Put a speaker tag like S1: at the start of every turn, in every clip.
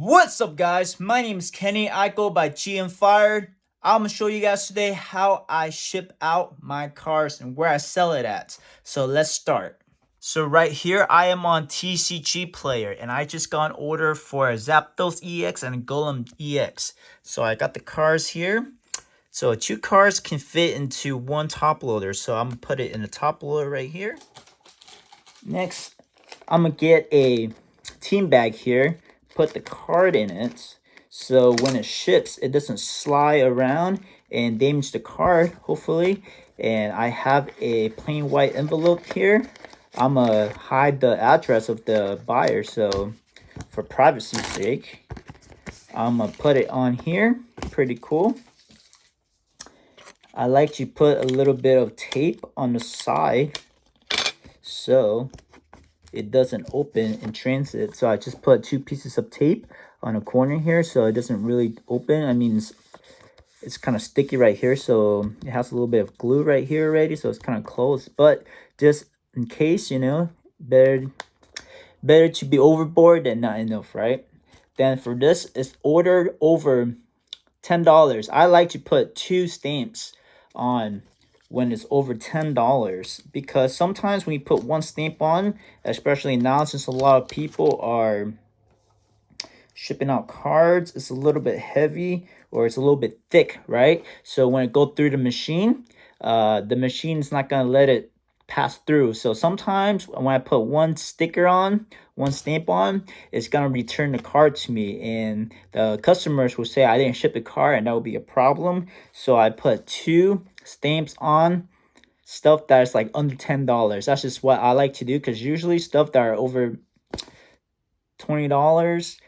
S1: What's up, guys? My name is Kenny. I go by GM Fired. I'm gonna show you guys today how I ship out my cars and where I sell it at. So let's start. So right here, I am on TCGplayer, and I just got an order for a Zapdos EX and a Golem EX. So I got the cars here. So two cars can fit into one top loader. So I'm gonna put it in the top loader right here. Next, I'm gonna get a team bag here, put the card in it, so when it ships, it doesn't slide around and damage the card, hopefully. And I have a plain white envelope here. I'm gonna hide the address of the buyer, so for privacy's sake, I'm gonna put it on here. Pretty cool. I like to put a little bit of tape on the side so it doesn't open in transit. So I just put two pieces of tape on a corner here so it doesn't really open. I mean, it's kind of sticky right here, so it has a little bit of glue right here already, so it's kind of closed. But just in case, better to be overboard than not enough, right? Then for this, it's ordered over $10. I like to put two stamps on when it's over $10, because sometimes when you put one stamp on, especially now since a lot of people are shipping out cards, it's a little bit heavy or it's a little bit thick, right? So when it goes through the machine's not gonna let it pass through. So sometimes when I put one sticker on, one stamp on, it's gonna return the card to me, and the customers will say I didn't ship the card, and that would be a problem. So I put two stamps on stuff that's like under $10. That's just what I like to do, because usually stuff that are over $20,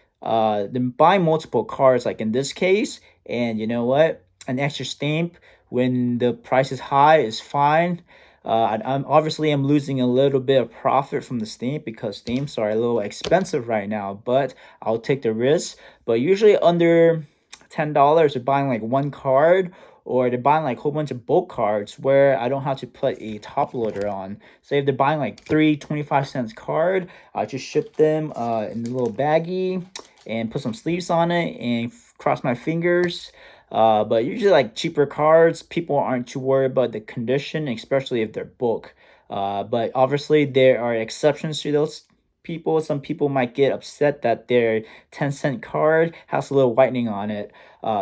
S1: then buy multiple cards, like in this case. And you know what, an extra stamp when the price is high is fine. I'm losing a little bit of profit from the stamp because stamps are a little expensive right now, but I'll take the risk. But usually under $10, they're buying like one card, or they're buying like a whole bunch of bulk cards where I don't have to put a top loader on. So if they're buying like three 25-cent card, I just ship them in a little baggie and put some sleeves on it and cross my fingers. But usually like cheaper cards, people aren't too worried about the condition, especially if they're bulk. But obviously there are exceptions to those people. Some people might get upset that their 10-cent card has a little whitening on it.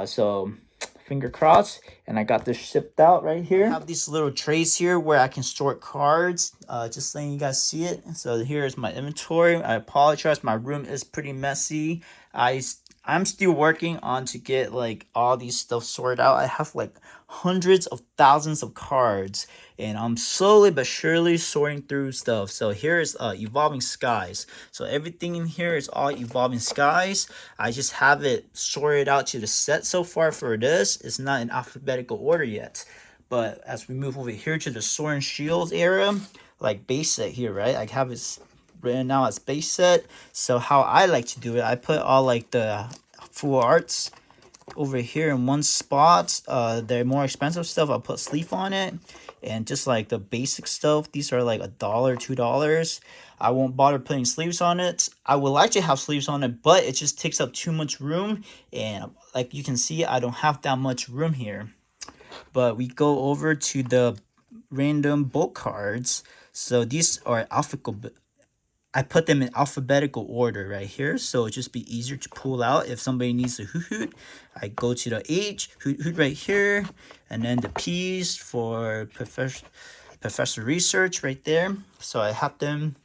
S1: So finger crossed, and I got this shipped out right here. I have these little trays here where I can sort cards, just letting you guys see it. So here's my inventory. I apologize, my room is pretty messy. I'm still working on to get like all these stuff sorted out. I have like hundreds of thousands of cards, and I'm slowly but surely sorting through stuff. So here's Evolving Skies. So everything in here is all Evolving Skies. I just have it sorted out to the set so far for this. It's not in alphabetical order yet. But as we move over here to the Sword and Shields area, like base set here, right? I have it written now as base set. So how I like to do it, I put all like the full arts over here in one spot. They're more expensive stuff, I'll put sleeve on it. And just like the basic stuff, these are like $1, $2. I won't bother putting sleeves on it. I would like to have sleeves on it, but it just takes up too much room, and like you can see, I don't have that much room here. But we go over to the random bulk cards. So these are alphabetical. I put them in alphabetical order right here, so it'll just be easier to pull out if somebody needs a hoot hoot. I go to the H, hoot hoot right here, and then the P's for Professor Research right there. So I have them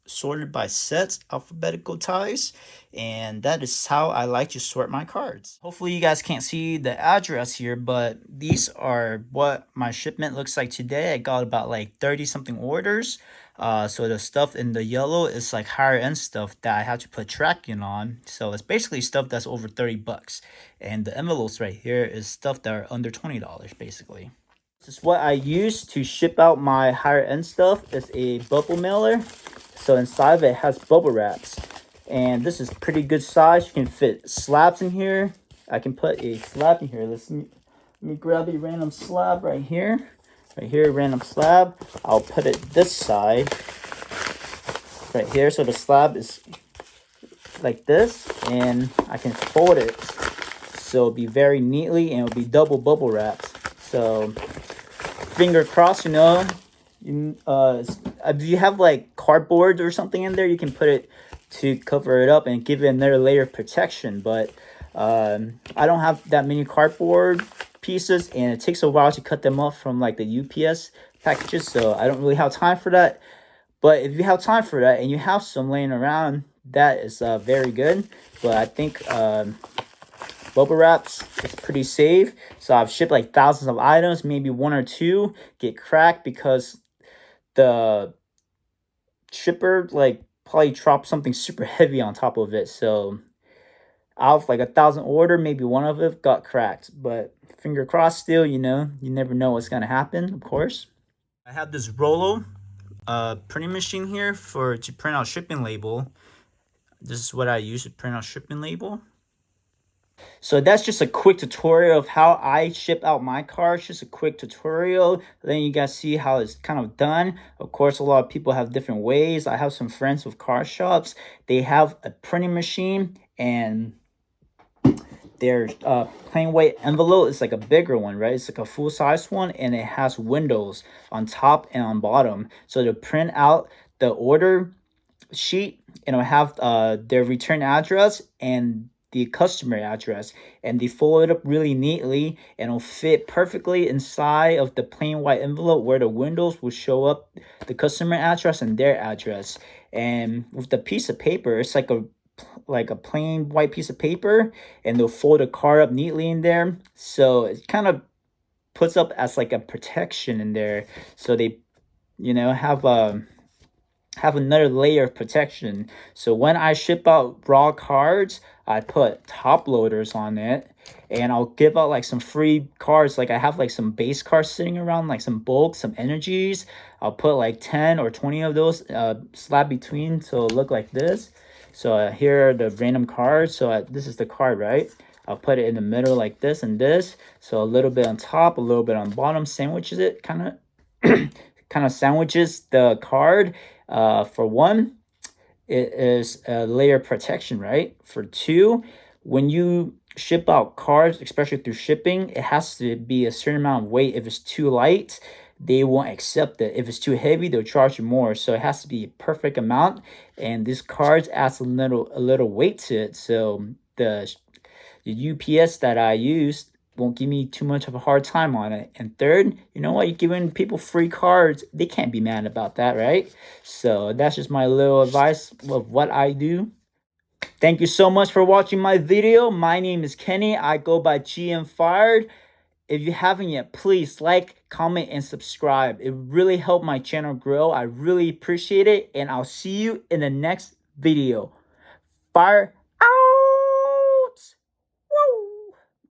S1: sorted by sets, alphabetical ties, and that is how I like to sort my cards. Hopefully you guys can't see the address here, but these are what my shipment looks like today. I got about like 30 something orders. So the stuff in the yellow is like higher end stuff that I have to put tracking on. So it's basically stuff that's over 30 bucks. And the envelopes right here is stuff that are under $20 basically. This is what I use to ship out my higher end stuff. It's a bubble mailer. So inside of it has bubble wraps, and this is pretty good size. You can fit slabs in here. I can put a slab in here. Let me grab a random slab right here, random slab. I'll put it this side right here, so the slab is like this, and I can fold it so it'll be very neatly, and it'll be double bubble wrapped. So finger crossed, if you have like cardboard or something in there, you can put it to cover it up and give it another layer of protection. But I don't have that many cardboard pieces, and it takes a while to cut them off from like the UPS packages, so I don't really have time for that. But if you have time for that and you have some laying around, that is very good. But I think bubble wraps is pretty safe. So I've shipped like thousands of items, maybe one or two get cracked because the shipper like probably dropped something super heavy on top of it. So out of like 1,000 order, maybe one of it got cracked. But finger crossed still, you never know what's gonna happen, of course. I have this Rolo printing machine here to print out shipping label. This is what I use to print out shipping label. So that's just a quick tutorial of how I ship out my cards. Just a quick tutorial. Then you guys see how it's kind of done. Of course, a lot of people have different ways. I have some friends with card shops. They have a printing machine, and their plain white envelope is like a bigger one, right? It's like a full-size one, and it has windows on top and on bottom. So to print out the order sheet, and it'll have their return address and the customer address, and they fold it up really neatly, and it'll fit perfectly inside of the plain white envelope where the windows will show up the customer address and their address. And with the piece of paper, it's like a plain white piece of paper, and they'll fold the card up neatly in there, so it kind of puts up as like a protection in there, so they have another layer of protection. So when I ship out raw cards, I put top loaders on it, and I'll give out like some free cards. Like I have like some base cards sitting around, like some bulk, some energies. I'll put like 10 or 20 of those slab between, so it'll look like this. So here are the random cards. So this is the card, right? I'll put it in the middle like this and this. So a little bit on top, a little bit on bottom, sandwiches it kind of kind of sandwiches the card. For one, it is a layer protection, right? For two, when you ship out cards, especially through shipping, it has to be a certain amount of weight. If it's too light, they won't accept it. If it's too heavy, they'll charge you more. So it has to be a perfect amount, and this cards adds a little weight to it. So the UPS that I use won't give me too much of a hard time on it. And third, you know what? You're giving people free cards. They can't be mad about that, right? So that's just my little advice of what I do. Thank you so much for watching my video. My name is Kenny. I go by GM Fired. If you haven't yet, please like, comment, and subscribe. It really helped my channel grow. I really appreciate it. And I'll see you in the next video. Fire